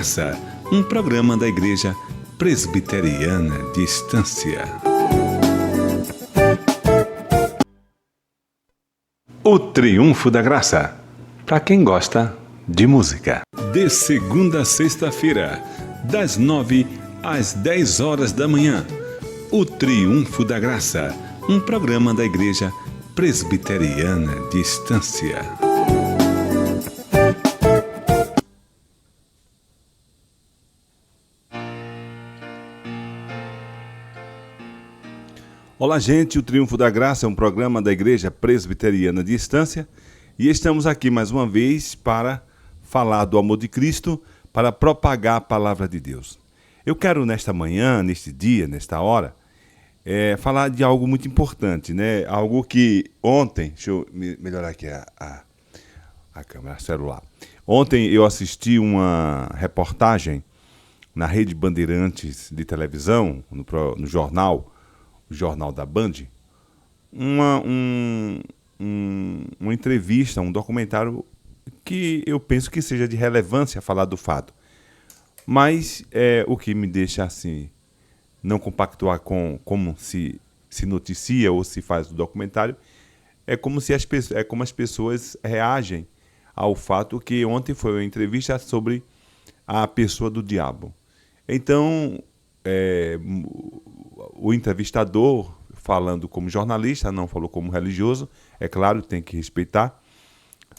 Graça, um programa da Igreja Presbiteriana de Estância. O Triunfo da Graça, para quem gosta de música. De segunda a sexta-feira, das 9 às 10 horas da manhã. O Triunfo da Graça, um programa da Igreja Presbiteriana de Estância. Olá, gente, o Triunfo da Graça é um programa da Igreja Presbiteriana de Estância e estamos aqui mais uma vez para falar do amor de Cristo, para propagar a palavra de Deus. Eu quero nesta manhã, neste dia, nesta hora, falar de algo muito importante, né? Algo que ontem, deixa eu melhorar aqui a câmera, celular. Ontem eu assisti uma reportagem na Rede Bandeirantes de televisão, no jornal da Band, uma entrevista, um documentário que eu penso que seja de relevância falar do fato. Mas o que me deixa assim, não compactuar com como se noticia ou se faz o documentário, é como as pessoas reagem ao fato que ontem foi uma entrevista sobre a pessoa do diabo. Então, o entrevistador, falando como jornalista, não falou como religioso, é claro, tem que respeitar,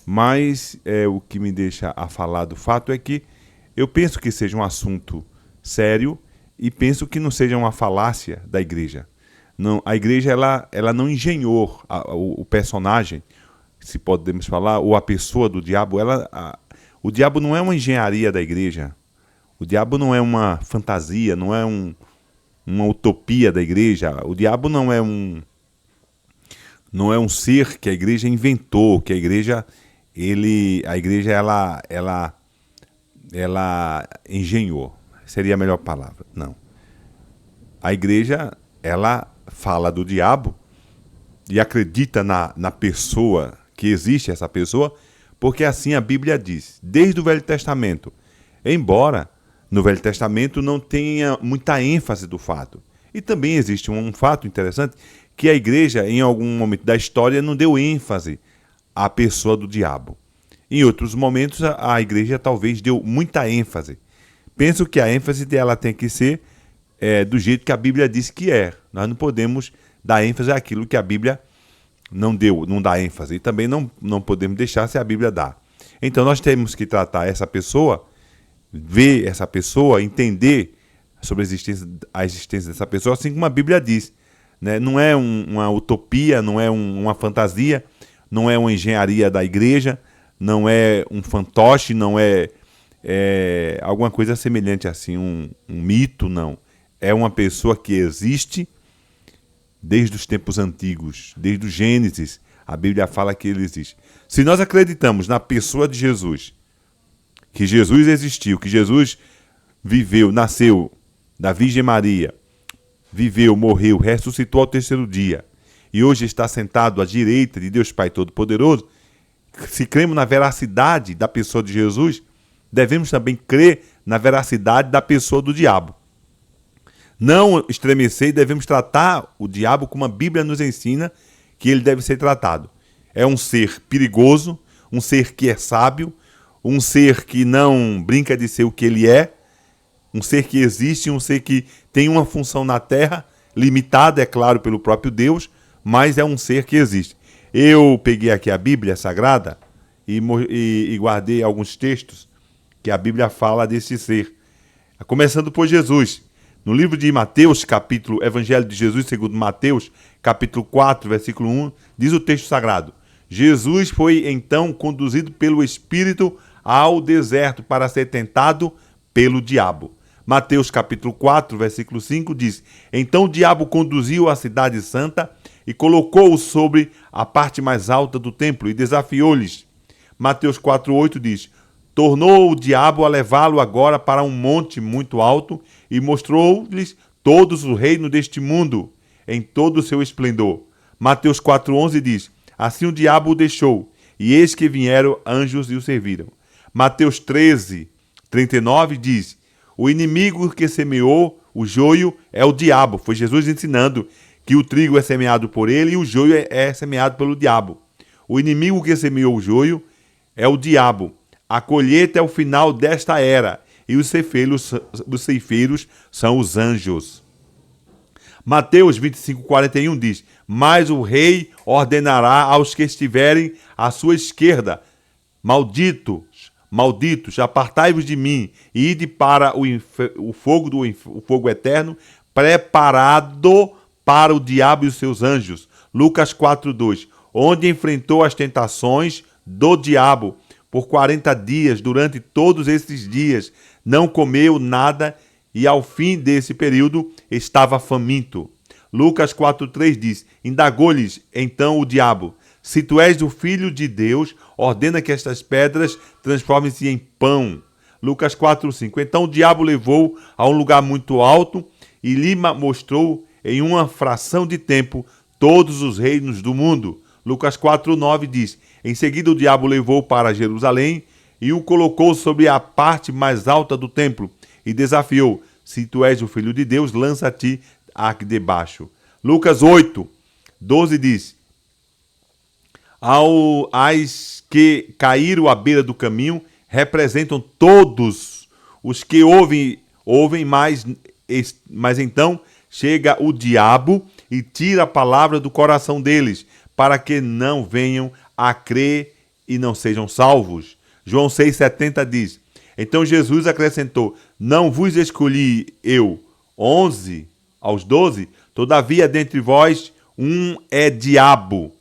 mas o que me deixa a falar do fato é que eu penso que seja um assunto sério e penso que não seja uma falácia da igreja. Não, a igreja ela não engenhou o personagem, se podemos falar, ou a pessoa do diabo. O diabo não é uma engenharia da igreja, o diabo não é uma fantasia, não é uma utopia da igreja. O diabo não é um ser que a igreja inventou, que a igreja ela engenhou. Seria a melhor palavra. Não. A igreja, ela fala do diabo e acredita na pessoa, que existe essa pessoa, porque assim a Bíblia diz, desde o Velho Testamento. Embora no Velho Testamento não tenha muita ênfase do fato. E também existe um fato interessante, que a igreja, em algum momento da história, não deu ênfase à pessoa do diabo. Em outros momentos, a igreja talvez deu muita ênfase. Penso que a ênfase dela tem que ser do jeito que a Bíblia diz que é. Nós não podemos dar ênfase àquilo que a Bíblia não dá ênfase. E também não podemos deixar se a Bíblia dá. Então nós temos que tratar essa pessoa, ver essa pessoa, entender sobre a existência dessa pessoa, assim como a Bíblia diz. Né? Não é uma utopia, não é uma fantasia, não é uma engenharia da igreja, não é um fantoche, não é alguma coisa semelhante assim, um mito, não. É uma pessoa que existe desde os tempos antigos, desde o Gênesis, a Bíblia fala que ele existe. Se nós acreditamos na pessoa de Jesus, que Jesus existiu, que Jesus viveu, nasceu da Virgem Maria, viveu, morreu, ressuscitou ao terceiro dia e hoje está sentado à direita de Deus Pai Todo-Poderoso, se cremos na veracidade da pessoa de Jesus, devemos também crer na veracidade da pessoa do diabo. Não estremecer e devemos tratar o diabo como a Bíblia nos ensina que ele deve ser tratado. É um ser perigoso, um ser que é sábio, um ser que não brinca de ser o que ele é, um ser que existe, um ser que tem uma função na Terra, limitada, é claro, pelo próprio Deus, mas é um ser que existe. Eu peguei aqui a Bíblia Sagrada e guardei alguns textos que a Bíblia fala desse ser. Começando por Jesus. No livro de Mateus, Evangelho de Jesus segundo Mateus, capítulo 4, versículo 1, diz o texto sagrado: Jesus foi então conduzido pelo Espírito ao deserto para ser tentado pelo diabo. Mateus capítulo 4, versículo 5 diz: então o diabo conduziu a cidade santa e colocou-o sobre a parte mais alta do templo e desafiou-lhes. Mateus 4:8 diz: tornou o diabo a levá-lo agora para um monte muito alto e mostrou-lhes todos o reino deste mundo em todo o seu esplendor. Mateus 4:11 diz: assim o diabo o deixou, e eis que vieram anjos e o serviram. Mateus 13, 39 diz: o inimigo que semeou o joio é o diabo. Foi Jesus ensinando que o trigo é semeado por ele e o joio é semeado pelo diabo. O inimigo que semeou o joio é o diabo. A colheita é o final desta era e os ceifeiros são os anjos. Mateus 25:41 diz: mas o rei ordenará aos que estiverem à sua esquerda: malditos, apartai-vos de mim e ide para o fogo eterno, preparado para o diabo e os seus anjos. Lucas 4:2, onde enfrentou as tentações do diabo por 40 dias. Durante todos esses dias não comeu nada e ao fim desse período estava faminto. Lucas 4:3 diz: indagou-lhes então o diabo: se tu és o filho de Deus, ordena que estas pedras transformem-se em pão. Lucas 4:5, então o diabo levou a um lugar muito alto e lhe mostrou em uma fração de tempo todos os reinos do mundo. Lucas 4:9 diz: em seguida o diabo levou para Jerusalém e o colocou sobre a parte mais alta do templo e desafiou: se tu és o filho de Deus, lança-te aqui debaixo. Lucas 8:12 diz: as que caíram à beira do caminho representam todos os que ouvem, mas então chega o diabo e tira a palavra do coração deles, para que não venham a crer e não sejam salvos. João 6,70 diz: então Jesus acrescentou: não vos escolhi eu 11 aos 12, todavia dentre vós um é diabo.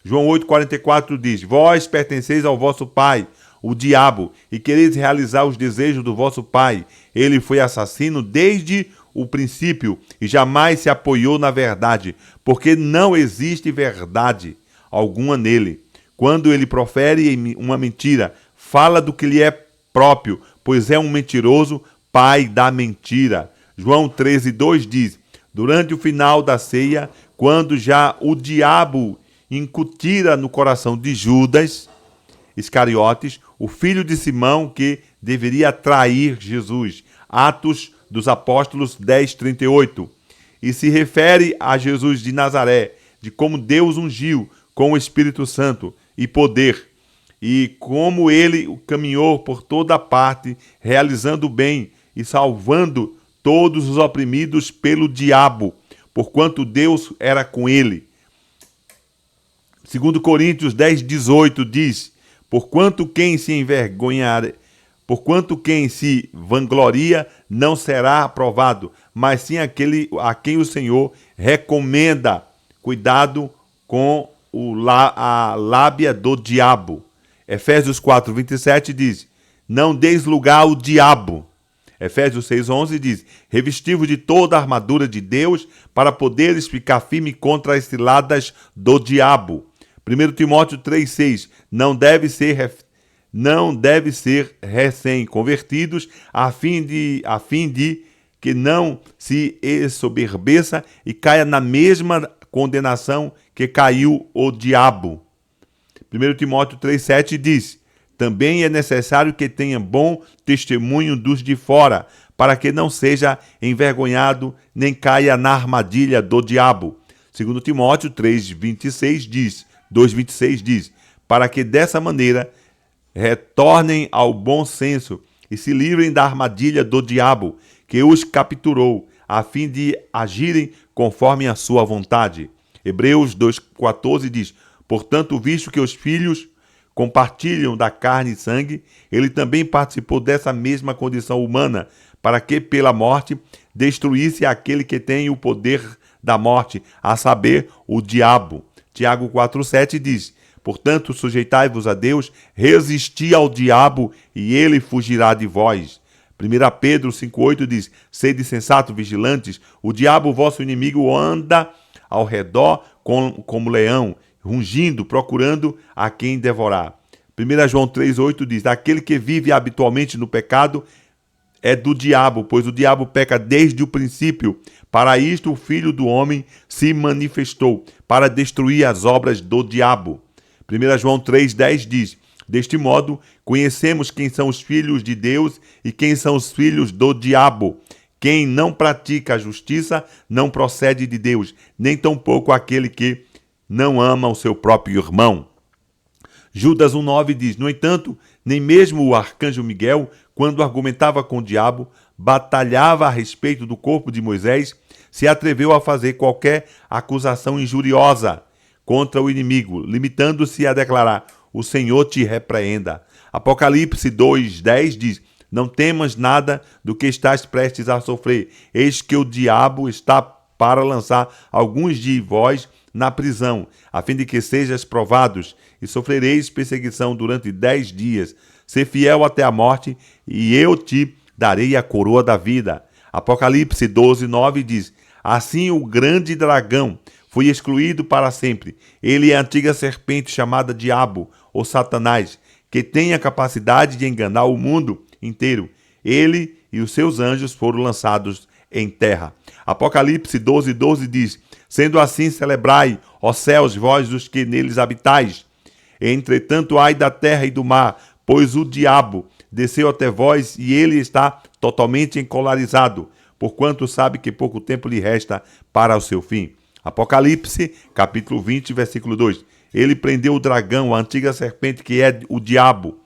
João 8,44 diz: vós pertenceis ao vosso pai, o diabo, e quereis realizar os desejos do vosso pai. Ele foi assassino desde o princípio e jamais se apoiou na verdade, porque não existe verdade alguma nele. Quando ele profere uma mentira, fala do que lhe é próprio, pois é um mentiroso, pai da mentira. João 13,2 diz: durante o final da ceia, quando já o diabo incutira no coração de Judas Iscariotes, o filho de Simão, que deveria trair Jesus. Atos dos Apóstolos 10:38. E se refere a Jesus de Nazaré, de como Deus ungiu com o Espírito Santo e poder, e como ele caminhou por toda parte, realizando o bem e salvando todos os oprimidos pelo diabo, porquanto Deus era com ele. 2 Coríntios 10:18 diz: porquanto quem se vangloria não será aprovado, mas sim aquele a quem o Senhor recomenda. Cuidado com a lábia do diabo. Efésios 4:27 diz: não deis lugar ao diabo. Efésios 6:11 diz: revestivos de toda a armadura de Deus para poderes ficar firme contra as ciladas do diabo. 1 Timóteo 3,6, não deve ser recém-convertidos, a fim de que não se ensoberbeça e caia na mesma condenação que caiu o diabo. 1 Timóteo 3,7 diz: também é necessário que tenha bom testemunho dos de fora, para que não seja envergonhado, nem caia na armadilha do diabo. 2 Timóteo 2,26 diz: para que dessa maneira retornem ao bom senso e se livrem da armadilha do diabo, que os capturou, a fim de agirem conforme a sua vontade. Hebreus 2,14 diz: portanto, visto que os filhos compartilham da carne e sangue, ele também participou dessa mesma condição humana, para que pela morte destruísse aquele que tem o poder da morte, a saber, o diabo. Tiago 4,7 diz: portanto, sujeitai-vos a Deus, resisti ao diabo e ele fugirá de vós. 1 Pedro 5,8 diz: sede sensatos, vigilantes, o diabo, vosso inimigo, anda ao redor como leão, rungindo, procurando a quem devorar. 1 João 3,8 diz: aquele que vive habitualmente no pecado é do diabo, pois o diabo peca desde o princípio. Para isto o Filho do Homem se manifestou, para destruir as obras do diabo. 1 João 3,10 diz: Deste modo, conhecemos quem são os filhos de Deus e quem são os filhos do diabo. Quem não pratica a justiça não procede de Deus, nem tampouco aquele que não ama o seu próprio irmão. Judas 1,9 diz: no entanto, nem mesmo o arcanjo Miguel, quando argumentava com o diabo, batalhava a respeito do corpo de Moisés, se atreveu a fazer qualquer acusação injuriosa contra o inimigo, limitando-se a declarar: o Senhor te repreenda. Apocalipse 2,10 diz: não temas nada do que estás prestes a sofrer. Eis que o diabo está para lançar alguns de vós na prisão, a fim de que sejais provados, e sofrereis perseguição durante 10 dias. Ser fiel até a morte, e eu te darei a coroa da vida. Apocalipse 12,9 diz: assim o grande dragão foi excluído para sempre. Ele é a antiga serpente chamada Diabo, ou Satanás, que tem a capacidade de enganar o mundo inteiro. Ele e os seus anjos foram lançados em terra. Apocalipse 12,12 diz: sendo assim, celebrai, ó céus, vós os que neles habitais. Entretanto, ai da terra e do mar, pois o diabo desceu até vós e ele está totalmente encolarizado, porquanto sabe que pouco tempo lhe resta para o seu fim. Apocalipse, capítulo 20, versículo 2. Ele prendeu o dragão, a antiga serpente, que é o diabo,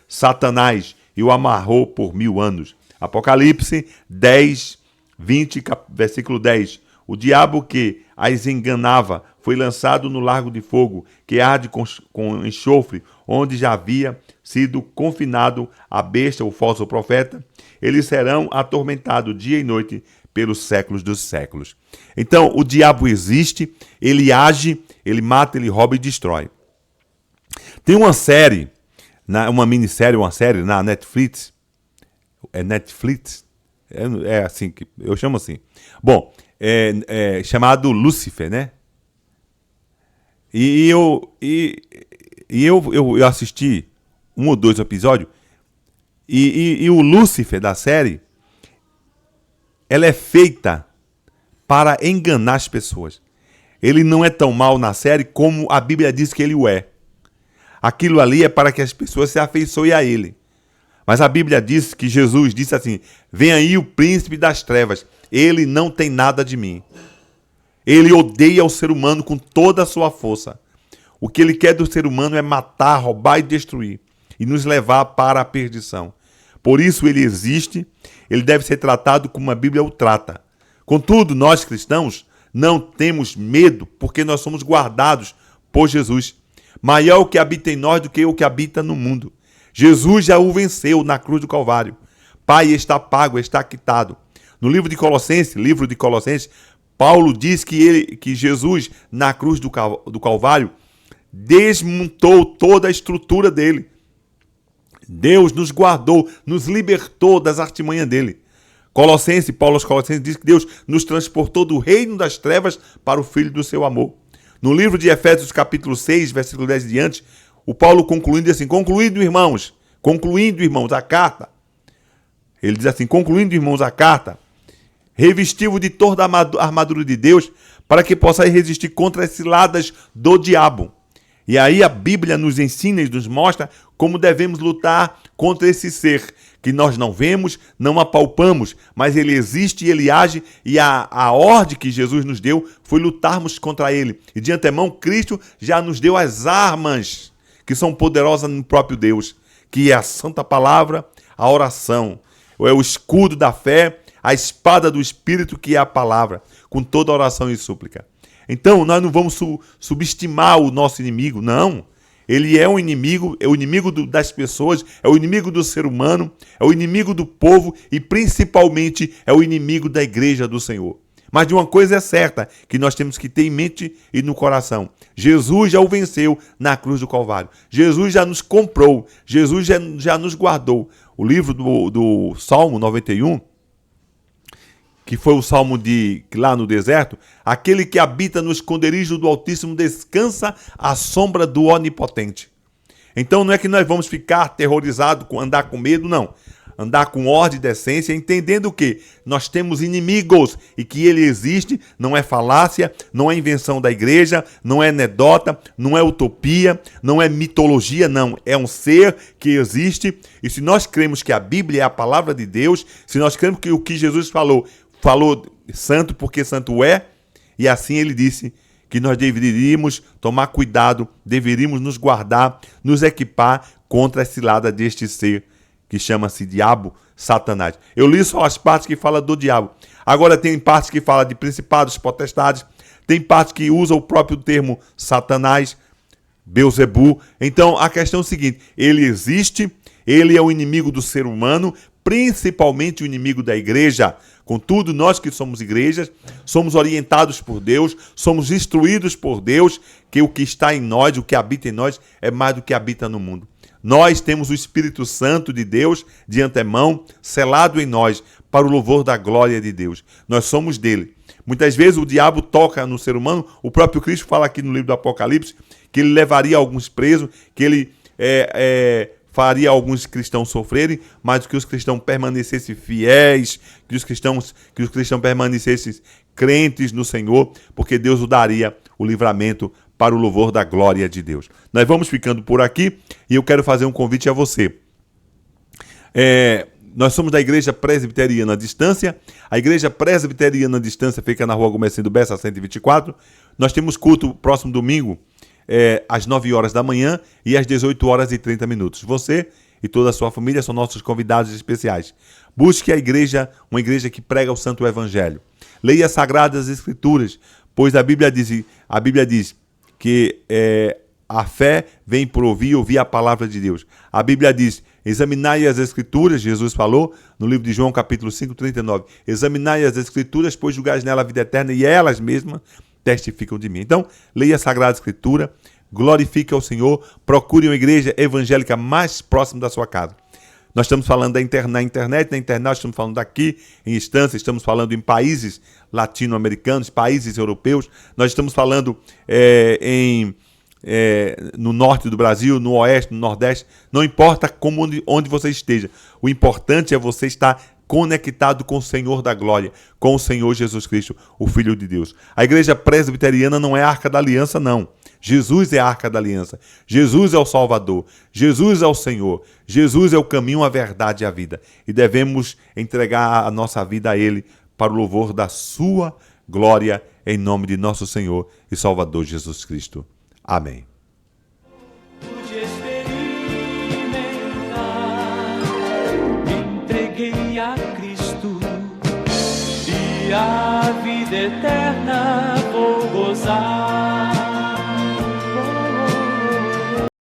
Satanás, e o amarrou por 1000 anos. Apocalipse 10, 20, versículo 10. O diabo que as enganava foi lançado no lago de fogo, que arde com enxofre, onde já havia sido confinado a besta, o falso profeta. Eles serão atormentados dia e noite pelos séculos dos séculos. Então, o diabo existe, ele age, ele mata, ele rouba e destrói. Tem uma série, uma minissérie, uma série na Netflix. É Netflix? É assim que eu chamo assim. Bom, chamado Lúcifer, né? E eu assisti 1 ou 2 episódios e o Lúcifer da série, ela é feita para enganar as pessoas. Ele não é tão mal na série como a Bíblia diz que ele o é. Aquilo ali é para que as pessoas se afeiçoem a ele. Mas a Bíblia diz que Jesus disse assim: vem aí o príncipe das trevas, ele não tem nada de mim. Ele odeia o ser humano com toda a sua força. O que ele quer do ser humano é matar, roubar e destruir, e nos levar para a perdição. Por isso ele existe, ele deve ser tratado como a Bíblia o trata. Contudo, nós cristãos não temos medo, porque nós somos guardados por Jesus. Maior o que habita em nós do que o que habita no mundo. Jesus já o venceu na cruz do Calvário. Pai, está pago, está quitado. No livro de Colossenses, Paulo diz que Jesus, na cruz do Calvário, desmontou toda a estrutura dele. Deus nos guardou, nos libertou das artimanhas dele. Paulo aos Colossenses diz que Deus nos transportou do reino das trevas para o Filho do seu amor. No livro de Efésios, capítulo 6, versículo 10 e diante, o Paulo concluindo assim: concluindo, irmãos, a carta. Ele diz assim: concluindo, irmãos, a carta, revesti-vos de toda a armadura de Deus, para que possais resistir contra as ciladas do diabo. E aí a Bíblia nos ensina e nos mostra como devemos lutar contra esse ser que nós não vemos, não apalpamos, mas ele existe e ele age, e a ordem que Jesus nos deu foi lutarmos contra ele. E de antemão, Cristo já nos deu as armas que são poderosas no próprio Deus, que é a santa palavra, a oração, é o escudo da fé, a espada do Espírito, que é a palavra, com toda oração e súplica. Então, nós não vamos subestimar o nosso inimigo, não. Ele é um inimigo, é o inimigo das pessoas, é o inimigo do ser humano, é o inimigo do povo e, principalmente, é o inimigo da igreja do Senhor. Mas de uma coisa é certa, que nós temos que ter em mente e no coração: Jesus já o venceu na cruz do Calvário. Jesus já nos comprou, Jesus já nos guardou. O livro do Salmo 91, que foi o salmo lá no deserto: aquele que habita no esconderijo do Altíssimo descansa à sombra do Onipotente. Então não é que nós vamos ficar aterrorizados, andar com medo, não. andar com ordem e decência, entendendo que nós temos inimigos e que ele existe, não é falácia, não é invenção da igreja, não é anedota, não é utopia, não é mitologia, não. É um ser que existe. E se nós cremos que a Bíblia é a palavra de Deus, se nós cremos que o que Jesus falou santo porque santo é, e assim ele disse que nós deveríamos tomar cuidado, deveríamos nos guardar, nos equipar contra a cilada deste ser que chama-se diabo, Satanás. Eu li só as partes que falam do diabo. Agora tem partes que falam de principados, potestades, tem partes que usam o próprio termo Satanás, Beuzebu. Então a questão é o seguinte: ele existe, ele é o inimigo do ser humano, principalmente o inimigo da igreja. Contudo, nós que somos igrejas, somos orientados por Deus, somos instruídos por Deus, que o que está em nós, o que habita em nós, é mais do que habita no mundo. Nós temos o Espírito Santo de Deus, de antemão, selado em nós, para o louvor da glória de Deus. Nós somos dele. Muitas vezes o diabo toca no ser humano, o próprio Cristo fala aqui no livro do Apocalipse, que ele levaria alguns presos, que ele faria alguns cristãos sofrerem, mas que os cristãos permanecessem fiéis, que os cristãos permanecessem crentes no Senhor, porque Deus o daria o livramento para o louvor da glória de Deus. Nós vamos ficando por aqui e eu quero fazer um convite a você. Nós somos da Igreja Presbiteriana à Distância. A Igreja Presbiteriana à Distância fica na Rua Gomercindo Bessa, 124. Nós temos culto próximo domingo, às 9 horas da manhã e às 18 horas e 30 minutos. Você e toda a sua família são nossos convidados especiais. Busque a igreja, uma igreja que prega o Santo Evangelho. Leia as Sagradas Escrituras, pois a Bíblia diz que a fé vem por ouvir a palavra de Deus. A Bíblia diz: examinai as Escrituras, Jesus falou no livro de João, capítulo 5, 39. Examinai as Escrituras, pois julgais nela a vida eterna, e elas mesmas testificam de mim. Então, leia a Sagrada Escritura, glorifique ao Senhor, procure uma igreja evangélica mais próxima da sua casa. Nós estamos falando na internet, nós estamos falando aqui em Estância, estamos falando em países latino-americanos, países europeus, nós estamos falando no norte do Brasil, no oeste, no nordeste, não importa onde você esteja, o importante é você estar conectado com o Senhor da glória, com o Senhor Jesus Cristo, o Filho de Deus. A igreja presbiteriana não é a Arca da Aliança, não. Jesus é a Arca da Aliança. Jesus é o Salvador. Jesus é o Senhor. Jesus é o caminho, a verdade e a vida. E devemos entregar a nossa vida a Ele para o louvor da sua glória, em nome de nosso Senhor e Salvador Jesus Cristo. Amém. A Cristo e a vida eterna vou